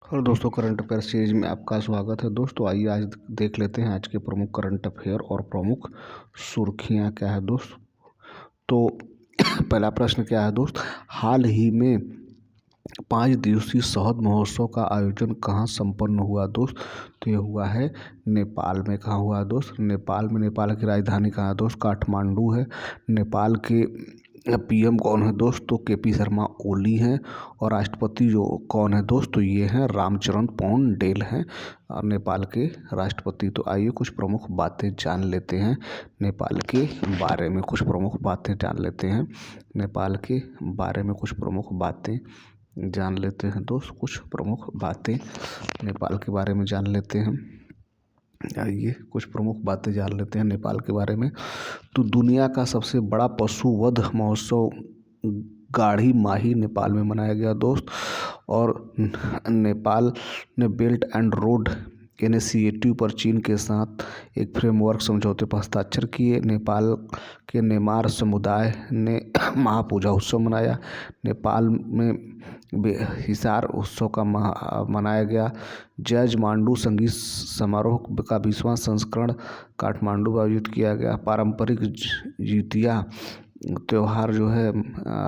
Hello दोस्तों, current affair series में आपका स्वागत है। दोस्तों आइए आज देख लेते हैं आज के प्रमुख करंट अफेयर और प्रमुख सुर्खियां क्या है दोस्त। तो पहला प्रश्न क्या है दोस्त, हाल ही में 5 दिवसीय शहद महोत्सव का आयोजन कहाँ संपन्न हुआ दोस्त। तो ये हुआ है नेपाल में। कहाँ हुआ है दोस्त? नेपाल में। नेपाल की राजधानी कहाँ है दोस्त? काठमांडू है। नेपाल के पीएम कौन है दोस्त? तो केपी शर्मा ओली हैं। और राष्ट्रपति जो कौन है दोस्त? तो ये हैं रामचरण पौंडेल हैं और नेपाल के राष्ट्रपति। तो आइए कुछ प्रमुख बातें जान लेते हैं नेपाल के बारे में। कुछ प्रमुख बातें जान लेते हैं नेपाल के बारे में। कुछ प्रमुख बातें जान लेते हैं दोस्त। कुछ प्रमुख बातें नेपाल के बारे में जान लेते हैं। आइए कुछ प्रमुख बातें जान लेते हैं नेपाल के बारे में। तो दुनिया का सबसे बड़ा पशु वध महोत्सव गाढ़ी माही नेपाल में मनाया गया दोस्त। और नेपाल ने बेल्ट एंड रोड इनिशिएटिव पर चीन के साथ एक फ्रेमवर्क समझौते पर हस्ताक्षर किए। नेपाल के नेमार समुदाय ने महापूजा उत्सव मनाया। नेपाल में हिसार उत्सव का मनाया गया। जैज मांडू संगीत समारोह का 20वां संस्करण काठमांडू में आयोजित किया गया। पारंपरिक जितिया त्यौहार जो है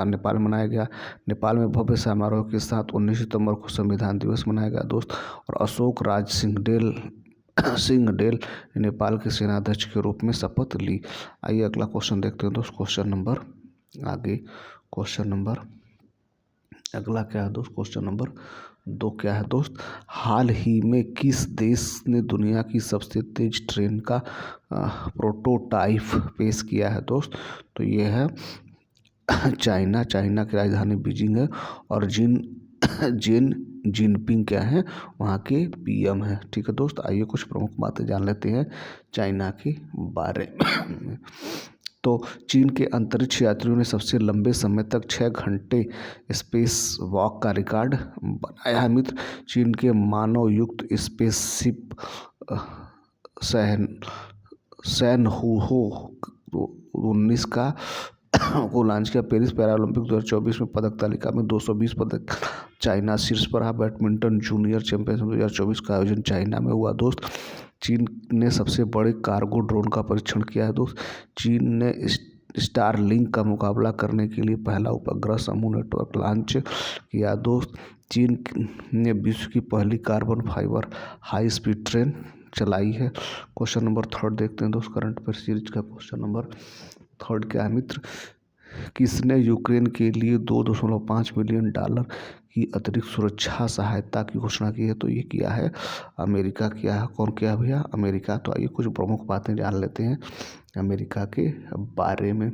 नेपाल में मनाया गया। नेपाल में भव्य समारोह के साथ 19 सितंबर को संविधान दिवस मनाया गया दोस्त। और अशोक राज सिंहडेल नेपाल के सेनाध्यक्ष के रूप में शपथ ली। आइए अगला क्वेश्चन देखते हैं दोस्त। अगला क्या है दोस्त? क्वेश्चन नंबर 2 क्या है दोस्त, हाल ही में किस देश ने दुनिया की सबसे तेज ट्रेन का प्रोटोटाइप पेश किया है दोस्त? तो ये है चाइना की राजधानी बीजिंग है। और जिनपिंग क्या है, वहाँ के पीएम है। ठीक है दोस्त, आइए कुछ प्रमुख बातें जान लेते हैं चाइना के बारे में। तो चीन के अंतरिक्ष यात्रियों ने सबसे लंबे समय तक 6 घंटे स्पेस वॉक का रिकॉर्ड बनाया है मित्र। चीन के मानव युक्त स्पेसशिप सैनहुहो 19 को लॉन्च किया। पेरिस पैरालंपिक 2024 में पदक तालिका में 220 पदक चाइना शीर्ष पर रहा। बैडमिंटन जूनियर चैंपियनशिप 2024 का आयोजन चाइना में हुआ दोस्त। चीन ने सबसे बड़े कार्गो ड्रोन का परीक्षण किया है दोस्त। चीन ने स्टारलिंक का मुकाबला करने के लिए पहला उपग्रह समूह नेटवर्क लॉन्च किया दोस्त। चीन ने विश्व की पहली carbon fibre high speed train चलाई है। क्वेश्चन नंबर 3 देखते हैं दोस्त, करंट अफेयर सीरीज का क्वेश्चन नंबर 3 क्या है मित्र, किसने यूक्रेन के लिए $2.5 मिलियन की अतिरिक्त सुरक्षा सहायता की घोषणा की है? तो ये किया है अमेरिका किया है। कौन किया भैया? अमेरिका। तो आइए कुछ प्रमुख बातें जान लेते हैं अमेरिका के बारे में।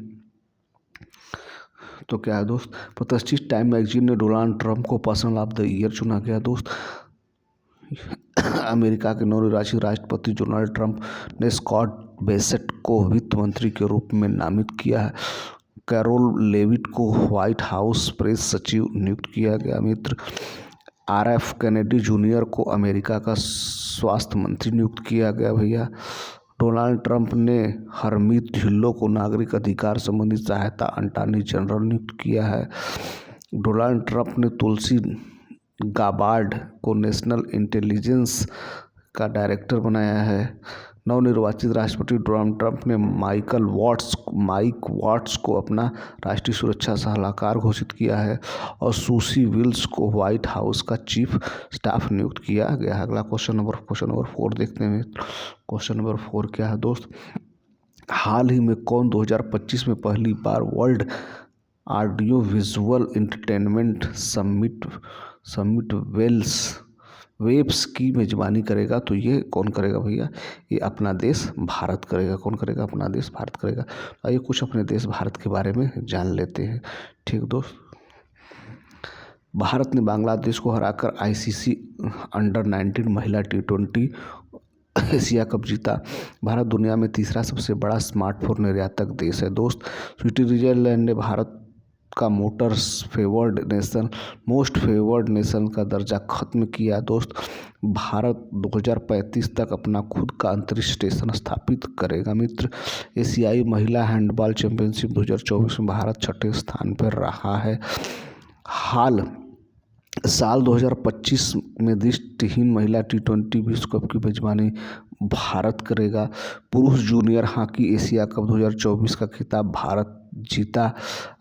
तो क्या है दोस्त, प्रतिष्ठित टाइम मैगजीन ने डोनाल्ड ट्रंप को पर्सन ऑफ द ईयर चुना गया दोस्त। अमेरिका के नवनिर्वाचित राष्ट्रपति डोनाल्ड ट्रंप ने स्कॉट बेसेट को वित्त मंत्री के रूप में नामित किया है। कैरोल लेविट को व्हाइट हाउस प्रेस सचिव नियुक्त किया गया मित्र। RF कैनेडी जूनियर को अमेरिका का स्वास्थ्य मंत्री नियुक्त किया गया भैया। डोनाल्ड ट्रंप ने हरमीत ढिल्लो को नागरिक अधिकार संबंधी सहायता अटॉर्नी जनरल नियुक्त किया है। डोनाल्ड ट्रंप ने तुलसी गाबार्ड को नेशनल इंटेलिजेंस का डायरेक्टर बनाया है। नवनिर्वाचित राष्ट्रपति डोनाल्ड ट्रंप ने माइक वाट्स को अपना राष्ट्रीय सुरक्षा सलाहकार घोषित किया है। और सुसी विल्स को व्हाइट हाउस का चीफ स्टाफ नियुक्त किया गया है। अगला क्वेश्चन नंबर 4 देखते हैं। क्वेश्चन नंबर 4 क्या है दोस्त, हाल ही में कौन 2025 में पहली बार world audio visual entertainment summit WAVES की मेजबानी करेगा? तो ये कौन करेगा भैया? ये अपना देश भारत करेगा। कौन करेगा? अपना देश भारत करेगा। आइए कुछ अपने देश भारत के बारे में जान लेते हैं। ठीक दोस्त, भारत ने बांग्लादेश को हराकर ICC अंडर-19 महिला T20 एशिया कप जीता। भारत दुनिया में तीसरा सबसे बड़ा स्मार्टफोन निर्यातक देश है दोस्त। स्विट्जरलैंड ने भारत का मोस्ट फेवर्ड नेशन का दर्जा खत्म किया दोस्त। भारत 2035 तक अपना खुद का अंतरिक्ष स्टेशन स्थापित करेगा मित्र। एशियाई महिला हैंडबॉल चैंपियनशिप 2024 में भारत 6ठे स्थान पर रहा है। हाल साल 2025 में दृष्टिहीन महिला T20 विश्व कप की मेजबानी भारत करेगा। पुरुष जूनियर हॉकी एशिया कप 2024 का खिताब भारत जीता।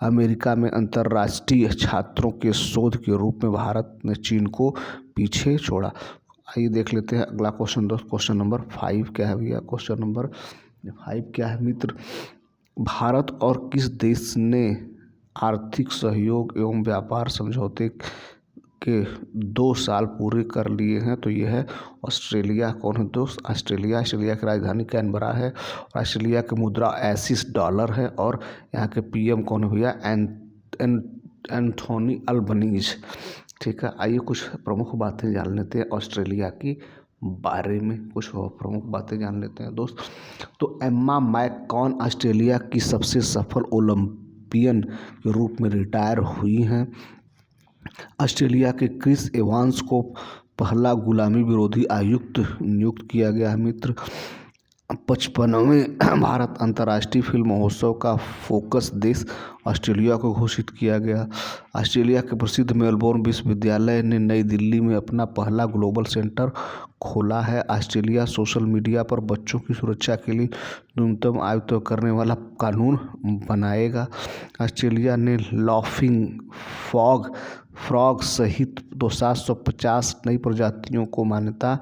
अमेरिका में अंतर्राष्ट्रीय छात्रों के शोध के रूप में भारत ने चीन को पीछे छोड़ा। आइए देख लेते हैं अगला क्वेश्चन दोस्त। क्वेश्चन नंबर 5 क्या है भैया? क्वेश्चन नंबर 5 क्या है मित्र? भारत और किस देश ने आर्थिक सहयोग एवं व्यापार समझौते के 2 साल पूरे कर लिए हैं? तो ये है ऑस्ट्रेलिया। कौन है दोस्त? ऑस्ट्रेलिया। ऑस्ट्रेलिया की राजधानी कैनबरा है। ऑस्ट्रेलिया की मुद्रा एसिस डॉलर है। और यहाँ के पीएम कौन है भैया? Anthony Albanese. ठीक है, आइए कुछ प्रमुख बातें जान लेते हैं ऑस्ट्रेलिया की बारे में। कुछ प्रमुख बातें जान लेते हैं दोस्त। तो एम्मा मैककॉन ऑस्ट्रेलिया की सबसे सफल ओलंपियन के रूप में रिटायर हुई हैं। ऑस्ट्रेलिया के क्रिस एवांस को पहला गुलामी विरोधी आयुक्त नियुक्त किया गया है मित्र। 55वें भारत अंतर्राष्ट्रीय फिल्म महोत्सव का फोकस देश ऑस्ट्रेलिया को घोषित किया गया। ऑस्ट्रेलिया के प्रसिद्ध मेलबोर्न विश्वविद्यालय ने नई दिल्ली में अपना पहला ग्लोबल सेंटर खोला है। ऑस्ट्रेलिया सोशल मीडिया पर बच्चों की सुरक्षा के लिए न्यूनतम आयु तय करने वाला कानून बनाएगा। ऑस्ट्रेलिया ने लाफिंग फ्रॉग सहित 750 नई प्रजातियों को मान्यता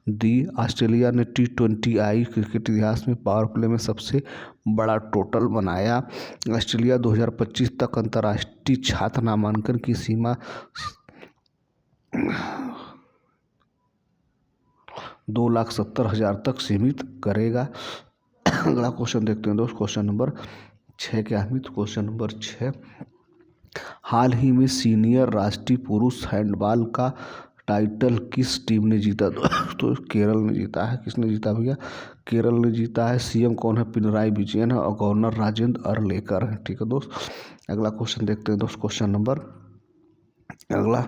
दी। ऑस्ट्रेलिया ने T20I क्रिकेट इतिहास में पावर प्ले में सबसे बड़ा टोटल बनाया। ऑस्ट्रेलिया 2025 तक अंतर्राष्ट्रीय छात्र नामांकन की सीमा 2,70,000 तक सीमित करेगा। अगला क्वेश्चन देखते हैं दोस्त। क्वेश्चन नंबर 6 क्या है? क्वेश्चन नंबर 6, हाल ही में सीनियर राष्ट्रीय पुरुष हैंडबॉल का टाइटल किस टीम ने जीता? तो केरल ने जीता है। किसने जीता भैया? केरल ने जीता है। सीएम कौन है? पिनराई विजयन है। और गवर्नर राजेंद्र अरलेकर है। ठीक है दोस्त, अगला क्वेश्चन देखते हैं दोस्त। क्वेश्चन नंबर अगला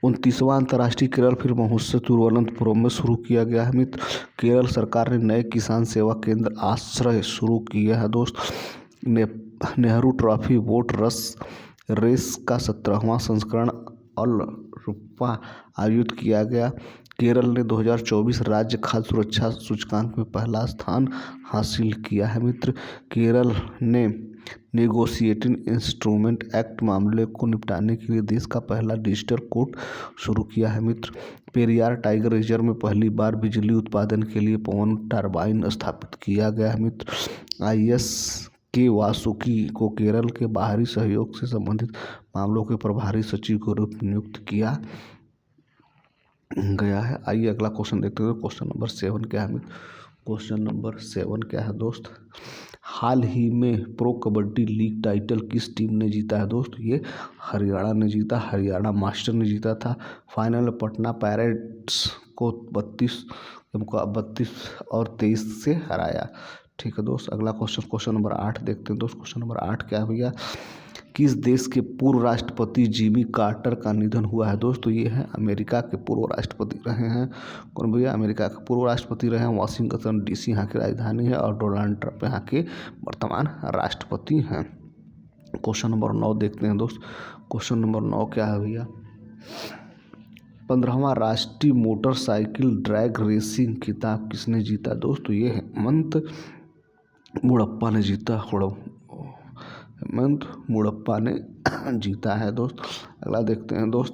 29वां अंतर्राष्ट्रीय केरल फिल्म महोत्सव तिरुवनंतपुरम में शुरू किया गया है मित्र। केरल सरकार ने नए किसान सेवा केंद्र आश्रय शुरू किया है दोस्त। नेहरू ट्रॉफी बोट रेस का 17वां संस्करण अल रुप्पा आयोजित किया गया। केरल ने 2024 राज्य खाद्य सुरक्षा सूचकांक में पहला स्थान हासिल किया है मित्र। केरल ने नेगोशिएटिंग इंस्ट्रूमेंट एक्ट मामले को निपटाने के लिए देश का पहला डिजिटल कोर्ट शुरू किया है मित्र। पेरियार टाइगर रिजर्व में पहली बार बिजली उत्पादन के लिए पवन टरबाइन स्थापित किया गया है मित्र। IS के वासुकी को केरल के बाहरी सहयोग से संबंधित मामलों के प्रभारी सचिव के रूप में नियुक्त किया गया है। आइए अगला क्वेश्चन देखते हैं। क्वेश्चन नंबर 7 क्या है? क्वेश्चन नंबर 7 क्या है दोस्त? हाल ही में प्रो कबड्डी लीग टाइटल किस टीम ने जीता है दोस्त? ये हरियाणा ने जीता। हरियाणा मास्टर ने जीता था। फाइनल में पटना पायरेट्स को 32 और 23 से हराया। ठीक है दोस्त, अगला क्वेश्चन नंबर 8 देखते हैं दोस्त। क्वेश्चन नंबर 8 क्या है भैया? किस देश के पूर्व राष्ट्रपति जिमी कार्टर का निधन हुआ है दोस्त? तो ये है अमेरिका के पूर्व राष्ट्रपति रहे हैं। कौन भैया? अमेरिका के पूर्व राष्ट्रपति रहे हैं। वाशिंगटन DC यहाँ की राजधानी है। और डोनाल्ड ट्रंप यहाँ के वर्तमान राष्ट्रपति हैं। क्वेश्चन नंबर 9 देखते हैं दोस्त। क्वेश्चन नंबर 9 क्या है भैया? 15वां राष्ट्रीय मोटरसाइकिल ड्रैग रेसिंग खिताब किसने जीता दोस्त? तो ये हेमंत मुड़प्पा ने जीता। हेमंत मुड़प्पा ने जीता है दोस्त। अगला देखते हैं दोस्त।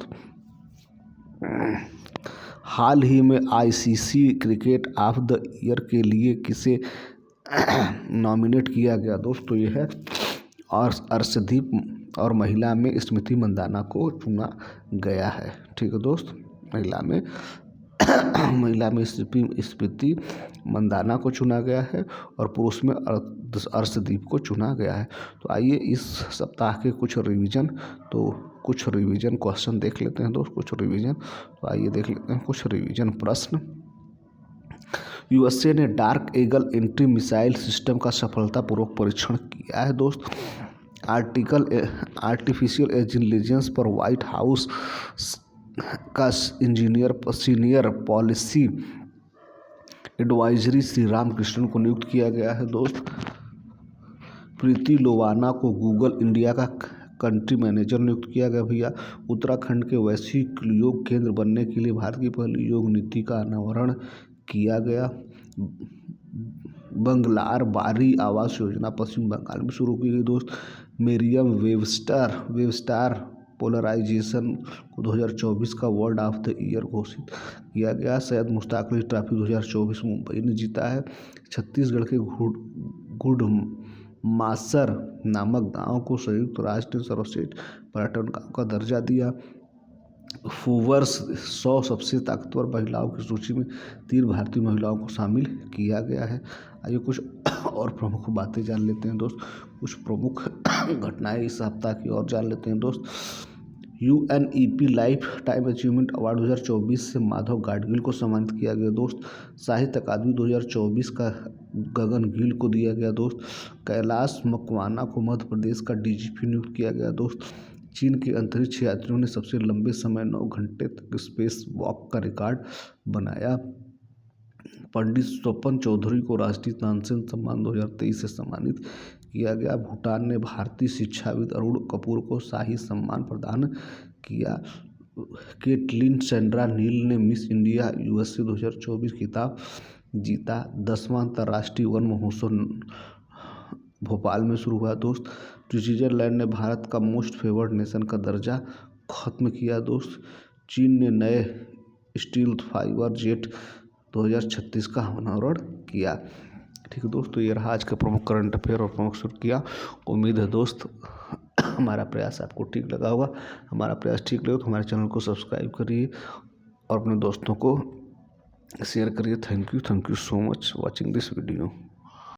हाल ही में ICC cricket of the year के लिए किसे नॉमिनेट किया गया दोस्त? तो ये है और अर्शदीप। और महिला में स्मृति मंदाना को चुना गया है। ठीक है दोस्त, महिला में स्मृति मंदाना को चुना गया है और पुरुष में अर्शदीप को चुना गया है। तो आइए इस सप्ताह के कुछ रिवीजन क्वेश्चन देख लेते हैं दोस्त। तो आइए देख लेते हैं कुछ रिवीजन प्रश्न। USA ने dark eagle anti missile system का सफलतापूर्वक परीक्षण किया है दोस्त। आर्टिफिशियल इंटेलिजेंस पर व्हाइट हाउस का senior policy advisory Shri Ram Krishnan को नियुक्त किया गया है दोस्त। प्रीति लोवाना को गूगल इंडिया का कंट्री मैनेजर नियुक्त किया गया भैया। उत्तराखंड के वैश्विक योग केंद्र बनने के लिए भारत की पहली योग नीति का अनावरण किया गया। बंगलार बारी आवास योजना पश्चिम बंगाल में शुरू की गई दोस्त। मेरियम वेबस्टर पोलराइजेशन को 2024 का वर्ड ऑफ द ईयर घोषित किया गया। सैयद मुश्ताक अली ट्रॉफी 2024 मुंबई ने जीता है। छत्तीसगढ़ के गुडमासर नामक गांव को संयुक्त राष्ट्र ने सर्वश्रेष्ठ पर्यटन गांव का दर्जा दिया। फोर्ब्स 100 सबसे ताकतवर महिलाओं की सूची में 3 भारतीय महिलाओं को शामिल किया गया है। आइए कुछ और प्रमुख बातें जान लेते हैं दोस्त, कुछ प्रमुख घटनाएं इस सप्ताह की और जान लेते हैं दोस्त। UNEP life time achievement award 2024 से माधव गाडगिल को सम्मानित किया गया दोस्त। साहित्य अकादमी 2024 का गगन गिल को दिया गया दोस्त। कैलाश मकवाना को मध्य प्रदेश का DGP नियुक्त किया गया दोस्त। चीन के अंतरिक्ष यात्रियों ने सबसे लंबे समय 9 घंटे तक स्पेस वॉक का रिकॉर्ड बनाया। पंडित स्वपन चौधरी को राष्ट्रीय तानसेन सम्मान 2023 से सम्मानित किया गया। भूटान ने भारतीय शिक्षाविद अरुण कपूर को शाही सम्मान प्रदान किया। केटलिन सेंड्रा नील ने मिस इंडिया USA 2024 खिताब जीता। 10वां अंतर्राष्ट्रीय वन महोत्सव भोपाल में शुरू हुआ दोस्त। स्विट्जरलैंड ने भारत का मोस्ट फेवर्ड नेशन का दर्जा खत्म किया दोस्त। चीन ने नए स्टील फाइबर जेट 2036 का अनावरण किया। ठीक है दोस्तों, ये रहा आज का प्रमुख करंट अफेयर और प्रमुख सुर्खियाँ। उम्मीद है दोस्त हमारा प्रयास आपको ठीक लगा होगा। हमारा प्रयास ठीक लगे तो हमारे चैनल को सब्सक्राइब करिए और अपने दोस्तों को शेयर करिए। Thank you so much watching this video.